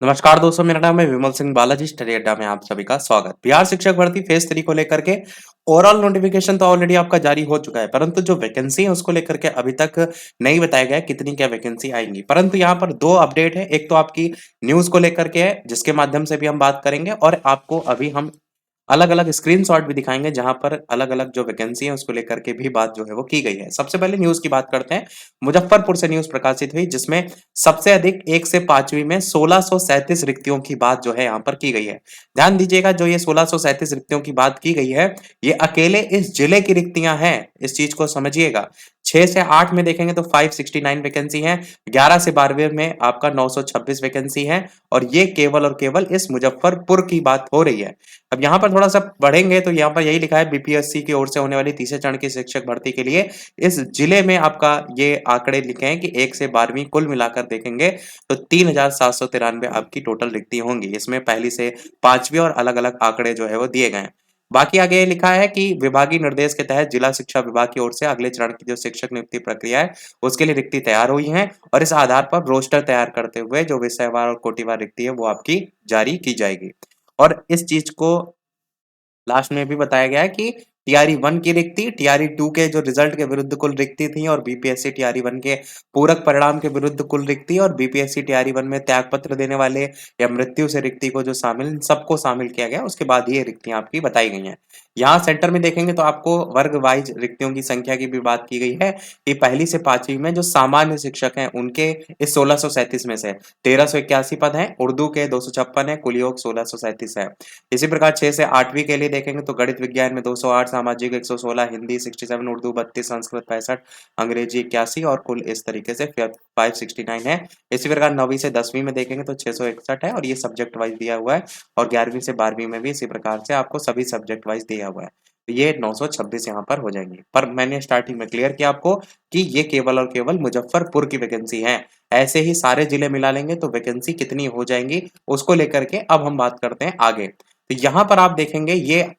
नमस्कार दोस्तों, मेरा नाम है विमल सिंह बालाजी। स्टडी अड्डा में आप सभी का स्वागत। बिहार शिक्षक भर्ती फेज 3 को लेकर के ओवरऑल नोटिफिकेशन तो ऑलरेडी आपका जारी हो चुका है, परंतु जो वैकेंसी है उसको लेकर के अभी तक नहीं बताया गया है कितनी क्या वैकेंसी आएंगी। परंतु यहाँ पर दो अपडेट है, एक तो आपकी न्यूज को लेकर के है जिसके माध्यम से भी हम बात करेंगे, और आपको अभी हम अलग-अलग स्क्रीनशॉट भी दिखाएँगे जहाँ पर अलग-अलग जो वैकेंसी है उसको लेकर के भी बात जो है वो की गई है। सबसे पहले न्यूज़ की बात करते हैं। मुज़फ्फरपुर से न्यूज़ प्रकाशित हुई जिसमें सबसे अधिक 1 से 5वीं में 1637 रिक्तियों की बात जो है यहाँ पर की गई है। ध्यान दीजिएगा, जो ये 1637 रिक्तियों की बात की गई है, ये अकेले इस जिले की रिक्तियाँ हैं, इस चीज़ को समझिएगा। 6 से 8 में देखेंगे तो 569 वैकेंसी है, 11 से 12वें में आपका 926 वैकेंसी है, और ये केवल और केवल इस मुज़फ्फरपुर की बात हो रही है। अब यहाँ पर थोड़ा-सा पढ़ेंगे तो यहाँ पर यही लिखा है, बीपीएससी की ओर से होने वाली तीसरे चरण की शिक्षक भर्ती के लिए इस जिले में आपका ये आंकड़े लिखे हैं कि 1 से 12वीं कुल मिलाकर देखेंगे तो 3793 आपकी टोटल रिक्ति होंगी। इसमें पहली से 5वीं और अलग-अलग आंकड़े जो है वो दिए गए हैं। बाकी आगे ये लिखा है कि विभागीय निर्देश के तहत जिला शिक्षा विभाग की ओर से अगले चरण की जो शिक्षक नियुक्ति प्रक्रिया है उसके लिए रिक्ति तैयार हुई है, और इस आधार पर रोस्टर तैयार करते हुए जो विषयवार और कोटिवार रिक्ति है वो आपकी जारी की जाएगी। और इस चीज को लास्ट में भी बताया गया है कि टीआरई 1 की रिक्ति, टीआरई 2 के जो रिजल्ट के विरुद्ध कुल रिक्ति थी, और बीपीएससी टीआरई 1 के पूरक परिणाम के विरुद्ध कुल रिक्ति, और बीपीएससी टीआरई 1 में त्याग पत्र देने वाले या मृत्यु से रिक्ति को जो शामिल, इन सबको शामिल किया गया। उसके बाद ये रिक्तियां आपकी बताई गई हैं। यहाँ सेंटर में देखेंगे तो आपको वर्ग वाइज रिक्तियों की संख्या की भी बात की गई है कि पहली से 5वीं में जो सामान्य शिक्षक हैं उनके इस 1637 में से 1381 पद हैं, उर्दू के 256 है, कुल योग 1637 है। इसी प्रकार 6 से 8वीं के लिए देखेंगे तो गणित विज्ञान में 208, सामाजिक 116, हिंदी 67, उर्दू 32, संस्कृत 65, अंग्रेजी 81, और कुल इस तरीके से 569 है। इसी प्रकार 9वीं से 10वीं में देखेंगे तो 661 है, और ये सब्जेक्ट वाइज दिया हुआ है, और 11वीं से 12वीं में भी इसी प्रकार से आपको सभी सब्जेक्ट वाइज दिया हुआ है। तो ये 926 यहाँ पर हो जाएंगे। पर मैंने स्टार्टिंग में क्लियर किया आपको कि ये केवल और केवल मुजफ्फरपुर की वैकेंसी है। ऐसे ही सारे जिले मिला लेंगे तो वैकेंसी कितनी हो जाएंगी उसको लेकर के अब हम बात करते हैं आगे। तो यहाँ पर आप देखेंगे ये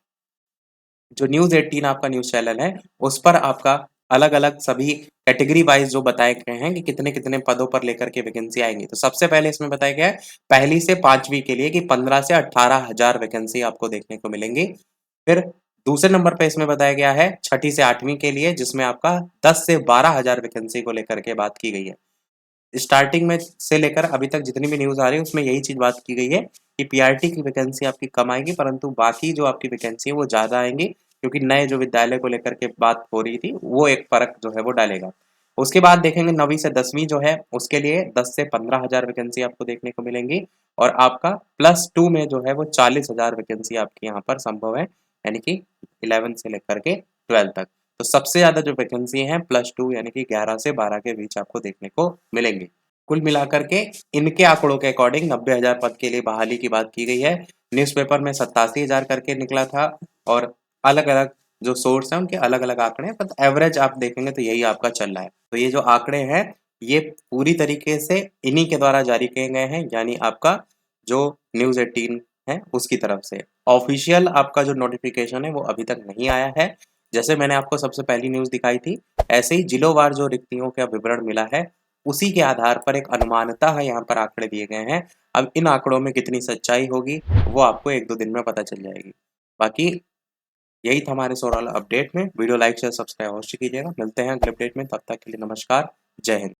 जो न्यूज़ 18 आपका न्यूज़ चैनल है, उस पर आपका अलग-अलग सभी कैटेगरी वाइज़ जो बताए गए हैं कि कितने-कितने पदों पर लेकर के वैकेंसी आएँगी। तो सबसे पहले इसमें बताया गया है पहली से 5वीं के लिए कि 15 से 18,000 वैकेंसी आपको देखने को मिलेंगी। फिर दूसरे नंबर पे इसमें बताया गया है छठी से 8वीं के लिए, जिसमें आपका 10 से 12,000 वैकेंसी को लेकर के बात की गई है। स्टार्टिंग में से लेकर अभी तक जितनी भी न्यूज़ आ रही है उसमें यही चीज़ बात की गई है कि पीआरटी की वैकेंसी आपकी कम आएगी, परंतु बाकी जो आपकी वैकेंसी है वो ज़्यादा आएँगी, क्योंकि नए जो विद्यालय को लेकर के बात हो रही थी वो एक फ़र्क जो है वो डालेगा। उसके बाद देखेंगे 9वीं से 10वीं जो है उसके लिए 10 से 15,000 वैकेंसी आपको देखने को मिलेंगी, और आपका +2 में जो है वो 40,000 वैकेंसी आपकी यहाँ पर संभव है, यानी कि 11 से लेकर के 12 तक। तो सबसे ज़्यादा जो वैकेंसी हैं +2 यानी कि 11 से 12 के बीच आपको देखने को मिलेंगी। कुल मिलाकर के इनके आंकड़ों के अकॉर्डिंग 90,000 पद के लिए बहाली की बात की गई है। न्यूज़पेपर में 87,000 करके निकला था, और अलग-अलग जो सोर्स हैं उनके अलग-अलग आंकड़े हैं, बट एवरेज आप देखेंगे तो यही आपका चल रहा है। तो ये जो आंकड़े हैं ये पूरी तरीके से इन्हीं के द्वारा जारी किए गए हैं, यानी आपका जो न्यूज़ 18 है उसकी तरफ से। ऑफिशियल आपका जो नोटिफिकेशन है वो अभी तक नहीं आया है। जैसे मैंने आपको सबसे पहली न्यूज़ दिखाई थी, ऐसे ही जिलोवार जो रिक्तियों का विवरण मिला है उसी के आधार पर एक अनुमानतः यहाँ पर आंकड़े दिए गए हैं। अब इन आंकड़ों में कितनी सच्चाई होगी वो आपको 1-2 दिन में पता चल जाएगी। बाकी यही था हमारे इस ओवरऑल अपडेट में। वीडियो लाइक शेयर सब्सक्राइब अवश्य कीजिएगा। मिलते हैं अगले अपडेट में, तब तक के लिए नमस्कार, जय हिंद।